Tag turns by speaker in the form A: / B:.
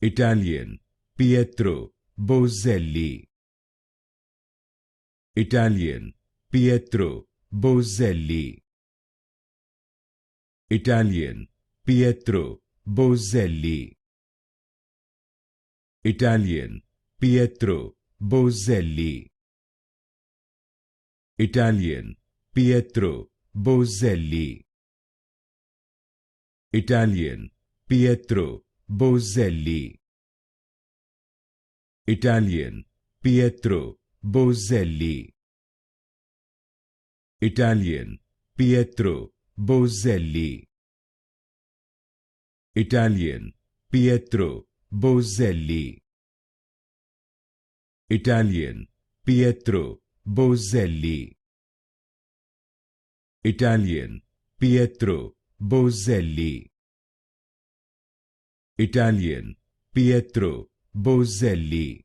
A: Italian, Pietro Boselli. Italian, Pietro Boselli. Italian, Pietro Boselli. Italian, Pietro Boselli. Italian, Pietro Boselli. Italian, Pietro Boselli. Italian, Pietro Boselli. Italian, Pietro Boselli. Italian, Pietro Boselli. Italian, Pietro Boselli. Italian, Pietro Boselli. Italian, Pietro Boselli.